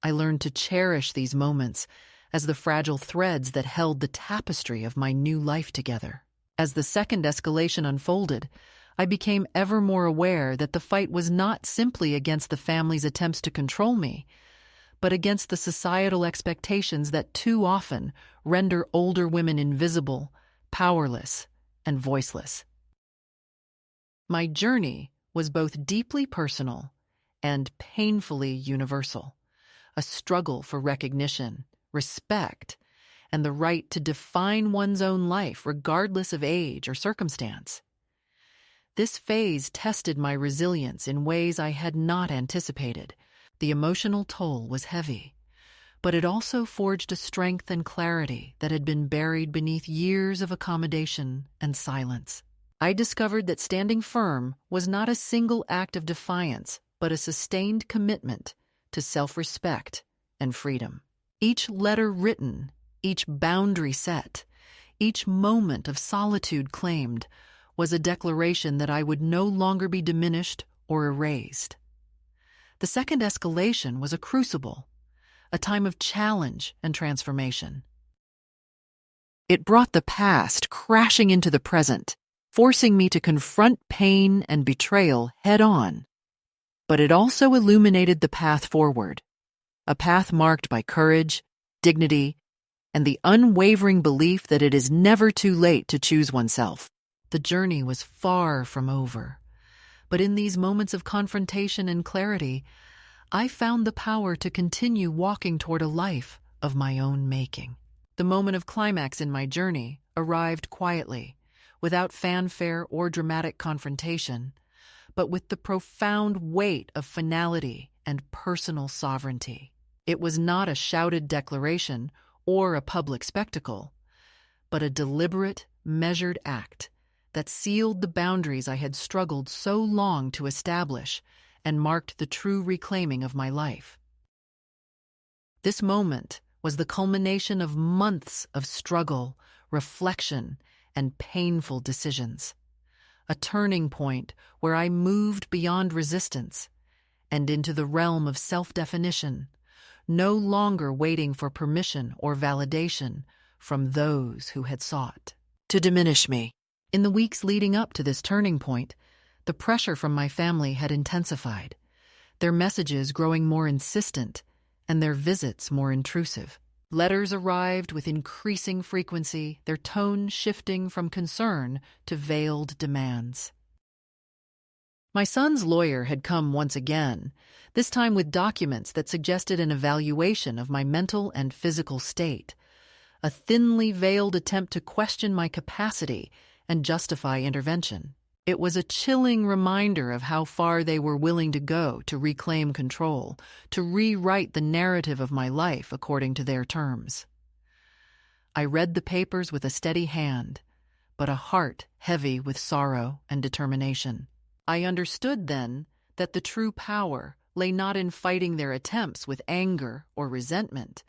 I learned to cherish these moments as the fragile threads that held the tapestry of my new life together. As the second escalation unfolded, I became ever more aware that the fight was not simply against the family's attempts to control me, but against the societal expectations that too often render older women invisible, powerless, and voiceless. My journey was both deeply personal and painfully universal, a struggle for recognition, respect, and the right to define one's own life regardless of age or circumstance. This phase tested my resilience in ways I had not anticipated. The emotional toll was heavy, but it also forged a strength and clarity that had been buried beneath years of accommodation and silence. I discovered that standing firm was not a single act of defiance, but a sustained commitment to self-respect and freedom. Each letter written, each boundary set, each moment of solitude claimed was a declaration that I would no longer be diminished or erased. The second escalation was a crucible, a time of challenge and transformation. It brought the past crashing into the present, forcing me to confront pain and betrayal head-on. But it also illuminated the path forward, a path marked by courage, dignity, and the unwavering belief that it is never too late to choose oneself. The journey was far from over, but in these moments of confrontation and clarity, I found the power to continue walking toward a life of my own making. The moment of climax in my journey arrived quietly, without fanfare or dramatic confrontation, but with the profound weight of finality and personal sovereignty. It was not a shouted declaration or a public spectacle, but a deliberate, measured act that sealed the boundaries I had struggled so long to establish and marked the true reclaiming of my life. This moment was the culmination of months of struggle, reflection, and painful decisions. A turning point where I moved beyond resistance and into the realm of self-definition, no longer waiting for permission or validation from those who had sought to diminish me. In the weeks leading up to this turning point, the pressure from my family had intensified, their messages growing more insistent and their visits more intrusive. Letters arrived with increasing frequency, their tone shifting from concern to veiled demands. My son's lawyer had come once again, this time with documents that suggested an evaluation of my mental and physical state, a thinly veiled attempt to question my capacity and justify intervention. It was a chilling reminder of how far they were willing to go to reclaim control, to rewrite the narrative of my life according to their terms. I read the papers with a steady hand, but a heart heavy with sorrow and determination. I understood then that the true power lay not in fighting their attempts with anger or resentment,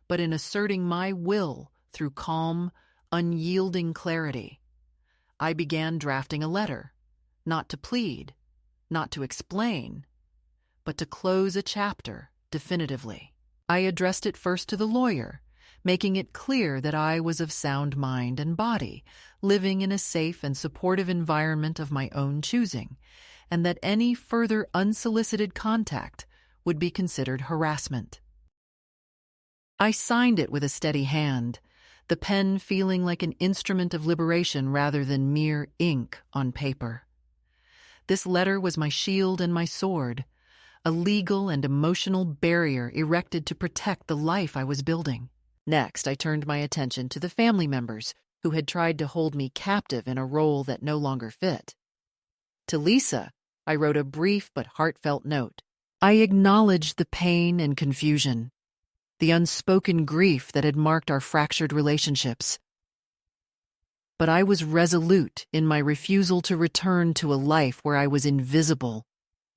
but in asserting my will through calm, unyielding clarity. I began drafting a letter, not to plead, not to explain, but to close a chapter definitively. I addressed it first to the lawyer, making it clear that I was of sound mind and body, living in a safe and supportive environment of my own choosing, and that any further unsolicited contact would be considered harassment. I signed it with a steady hand, the pen feeling like an instrument of liberation rather than mere ink on paper. This letter was my shield and my sword, a legal and emotional barrier erected to protect the life I was building. Next, I turned my attention to the family members who had tried to hold me captive in a role that no longer fit. To Lisa, I wrote a brief but heartfelt note. I acknowledged the pain and confusion, the unspoken grief that had marked our fractured relationships. But I was resolute in my refusal to return to a life where I was invisible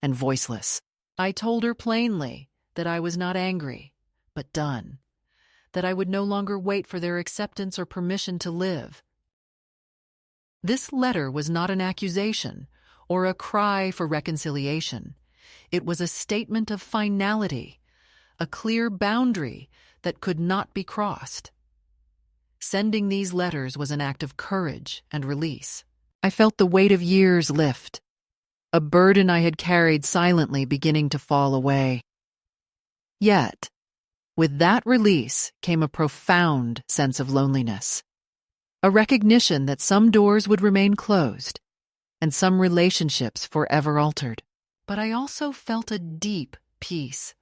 and voiceless. I told her plainly that I was not angry, but done, that I would no longer wait for their acceptance or permission to live. This letter was not an accusation or a cry for reconciliation. It was a statement of finality, a clear boundary that could not be crossed. Sending these letters was an act of courage and release. I felt the weight of years lift, a burden I had carried silently beginning to fall away. Yet, with that release came a profound sense of loneliness, a recognition that some doors would remain closed and some relationships forever altered. But I also felt a deep peace,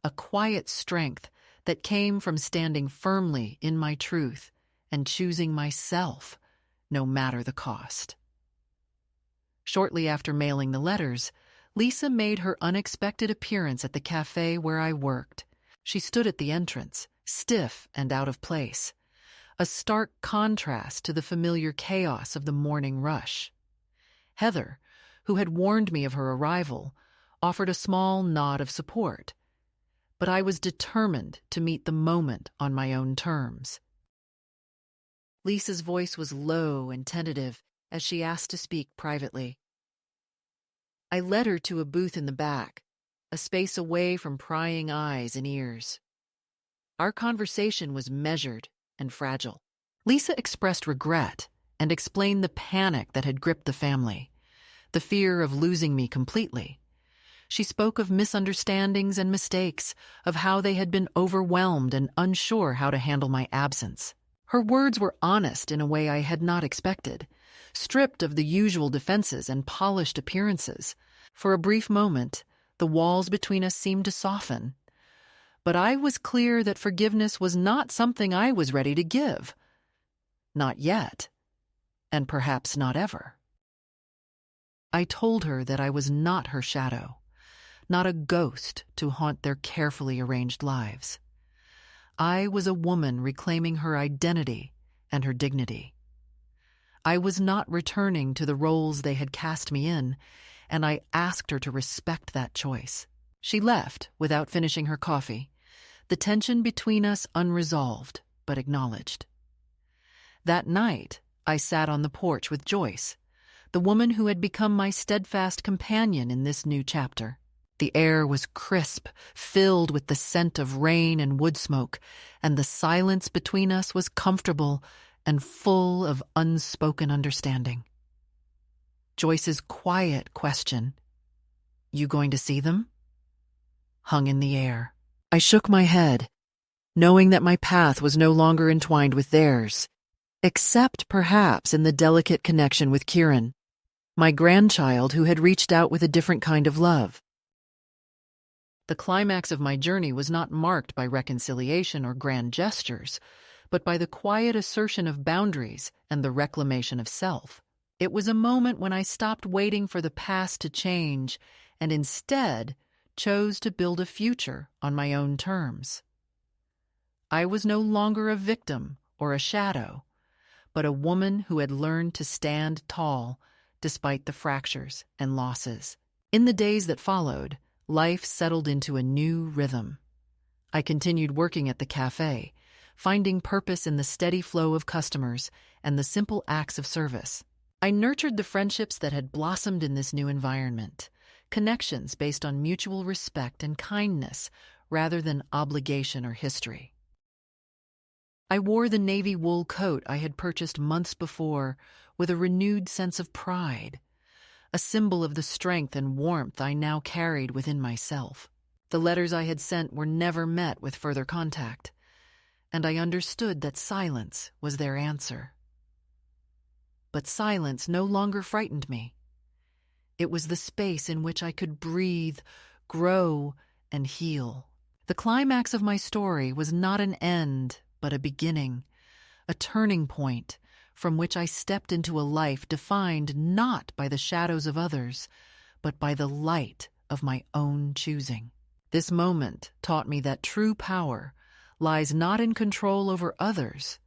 a quiet strength that came from standing firmly in my truth and choosing myself, no matter the cost. Shortly after mailing the letters, Lisa made her unexpected appearance at the cafe where I worked. She stood at the entrance, stiff and out of place, a stark contrast to the familiar chaos of the morning rush. Heather, who had warned me of her arrival, offered a small nod of support, but I was determined to meet the moment on my own terms. Lisa's voice was low and tentative as she asked to speak privately. I led her to a booth in the back, a space away from prying eyes and ears. Our conversation was measured and fragile. Lisa expressed regret and explained the panic that had gripped the family, the fear of losing me completely. She spoke of misunderstandings and mistakes, of how they had been overwhelmed and unsure how to handle my absence. Her words were honest in a way I had not expected, stripped of the usual defenses and polished appearances. For a brief moment, the walls between us seemed to soften. But I was clear that forgiveness was not something I was ready to give. Not yet, and perhaps not ever. I told her that I was not her shadow, not a ghost to haunt their carefully arranged lives. I was a woman reclaiming her identity and her dignity. I was not returning to the roles they had cast me in, and I asked her to respect that choice. She left without finishing her coffee, the tension between us unresolved but acknowledged. That night, I sat on the porch with Joyce, the woman who had become my steadfast companion in this new chapter. The air was crisp, filled with the scent of rain and wood smoke, and the silence between us was comfortable and full of unspoken understanding. Joyce's quiet question, "You going to see them?" hung in the air. I shook my head, knowing that my path was no longer entwined with theirs, except perhaps in the delicate connection with Kieran, my grandchild who had reached out with a different kind of love. The climax of my journey was not marked by reconciliation or grand gestures, but by the quiet assertion of boundaries and the reclamation of self. It was a moment when I stopped waiting for the past to change and instead chose to build a future on my own terms. I was no longer a victim or a shadow, but a woman who had learned to stand tall despite the fractures and losses. In the days that followed, life settled into a new rhythm. I continued working at the cafe, finding purpose in the steady flow of customers and the simple acts of service. I nurtured the friendships that had blossomed in this new environment, connections based on mutual respect and kindness rather than obligation or history. I wore the navy wool coat I had purchased months before with a renewed sense of pride, a symbol of the strength and warmth I now carried within myself. The letters I had sent were never met with further contact, and I understood that silence was their answer. But silence no longer frightened me. It was the space in which I could breathe, grow, and heal. The climax of my story was not an end, but a beginning, a turning point from which I stepped into a life defined not by the shadows of others, but by the light of my own choosing. This moment taught me that true power lies not in control over others,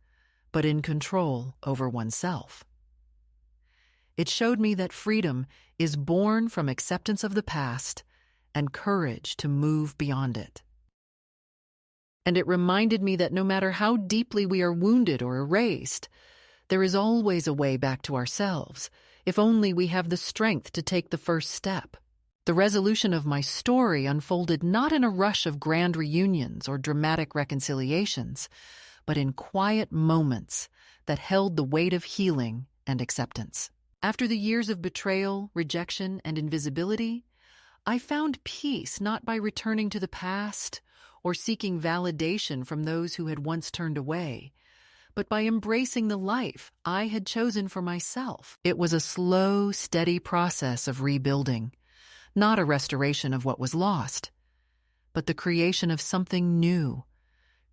but in control over oneself. It showed me that freedom is born from acceptance of the past and courage to move beyond it. And it reminded me that no matter how deeply we are wounded or erased, there is always a way back to ourselves, if only we have the strength to take the first step. The resolution of my story unfolded not in a rush of grand reunions or dramatic reconciliations, but in quiet moments that held the weight of healing and acceptance. After the years of betrayal, rejection, and invisibility, I found peace not by returning to the past or seeking validation from those who had once turned away, but by embracing the life I had chosen for myself. It was a slow, steady process of rebuilding, not a restoration of what was lost, but the creation of something new,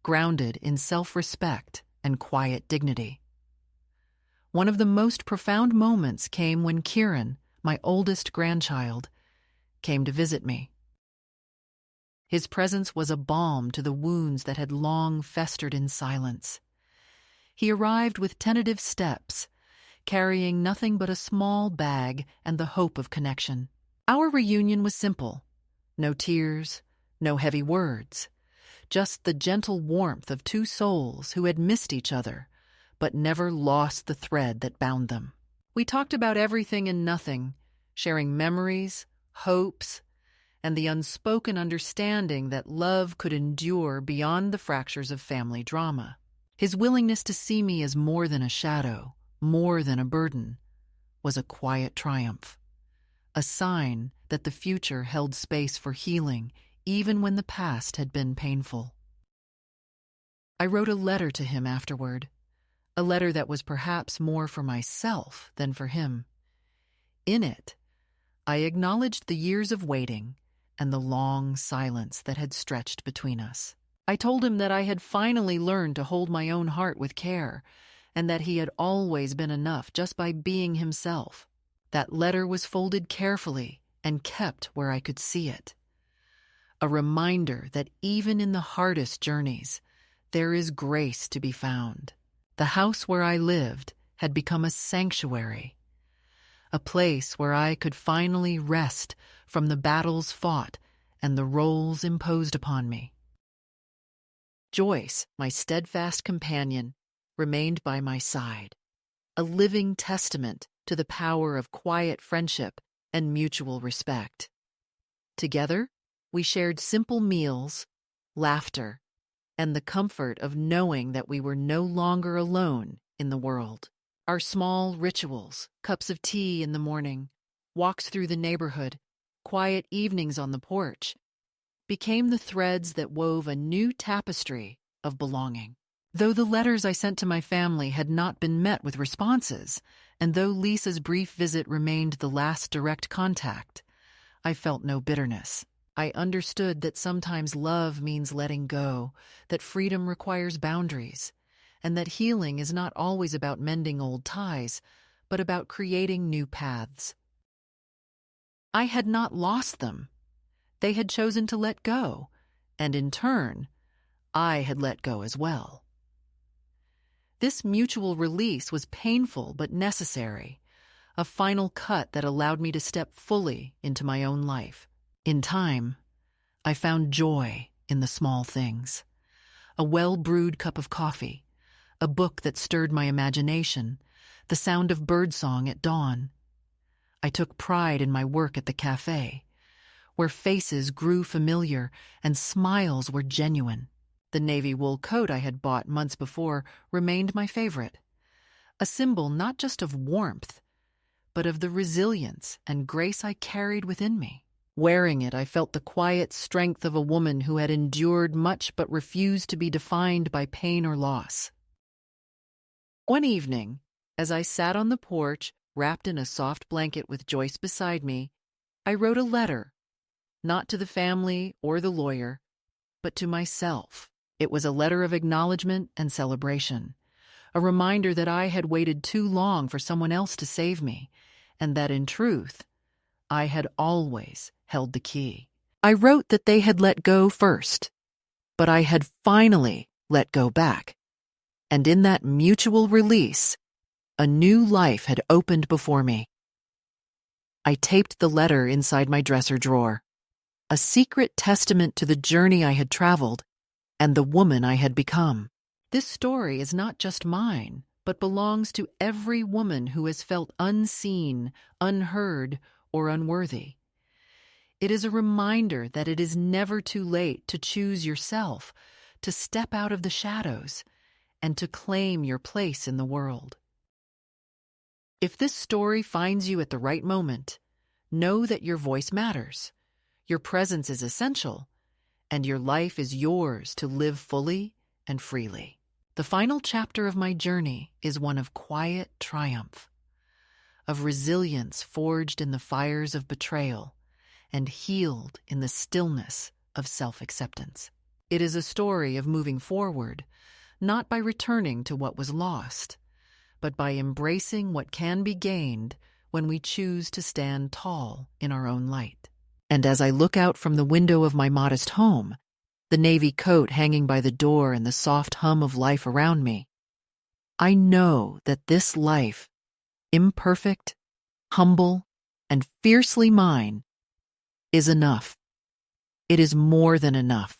grounded in self-respect and quiet dignity. One of the most profound moments came when Kieran, my oldest grandchild, came to visit me. His presence was a balm to the wounds that had long festered in silence. He arrived with tentative steps, carrying nothing but a small bag and the hope of connection. Our reunion was simple. No tears, no heavy words, just the gentle warmth of two souls who had missed each other, but never lost the thread that bound them. We talked about everything and nothing, sharing memories, hopes, and the unspoken understanding that love could endure beyond the fractures of family drama. His willingness to see me as more than a shadow, more than a burden, was a quiet triumph, a sign that the future held space for healing even when the past had been painful. I wrote a letter to him afterward, a letter that was perhaps more for myself than for him. In it, I acknowledged the years of waiting and the long silence that had stretched between us. I told him that I had finally learned to hold my own heart with care, and that he had always been enough just by being himself. That letter was folded carefully and kept where I could see it. A reminder that even in the hardest journeys, there is grace to be found. The house where I lived had become a sanctuary, a place where I could finally rest from the battles fought and the roles imposed upon me. Joyce, my steadfast companion, remained by my side, a living testament to the power of quiet friendship and mutual respect. Together, we shared simple meals, laughter, and the comfort of knowing that we were no longer alone in the world. Our small rituals, cups of tea in the morning, walks through the neighborhood, quiet evenings on the porch, became the threads that wove a new tapestry of belonging. Though the letters I sent to my family had not been met with responses, and though Lisa's brief visit remained the last direct contact, I felt no bitterness. I understood that sometimes love means letting go, that freedom requires boundaries, and that healing is not always about mending old ties, but about creating new paths. I had not lost them. They had chosen to let go, and in turn, I had let go as well. This mutual release was painful but necessary, a final cut that allowed me to step fully into my own life. In time, I found joy in the small things. A well-brewed cup of coffee, a book that stirred my imagination, the sound of birdsong at dawn. I took pride in my work at the cafe, where faces grew familiar and smiles were genuine. The navy wool coat I had bought months before remained my favorite, a symbol not just of warmth, but of the resilience and grace I carried within me. Wearing it, I felt the quiet strength of a woman who had endured much but refused to be defined by pain or loss. One evening, as I sat on the porch, wrapped in a soft blanket with Joyce beside me, I wrote a letter, not to the family or the lawyer, but to myself. It was a letter of acknowledgement and celebration, a reminder that I had waited too long for someone else to save me, and that in truth, I had always held the key. I wrote that they had let go first, but I had finally let go back. And in that mutual release, a new life had opened before me. I taped the letter inside my dresser drawer, a secret testament to the journey I had traveled and the woman I had become. This story is not just mine, but belongs to every woman who has felt unseen, unheard, or unworthy. It is a reminder that it is never too late to choose yourself, to step out of the shadows, and to claim your place in the world. If this story finds you at the right moment, know that your voice matters, your presence is essential, and your life is yours to live fully and freely. The final chapter of my journey is one of quiet triumph, of resilience forged in the fires of betrayal and healed in the stillness of self-acceptance. It is a story of moving forward, not by returning to what was lost, but by embracing what can be gained when we choose to stand tall in our own light. And as I look out from the window of my modest home, the navy coat hanging by the door and the soft hum of life around me, I know that this life, imperfect, humble, and fiercely mine, is enough. It is more than enough.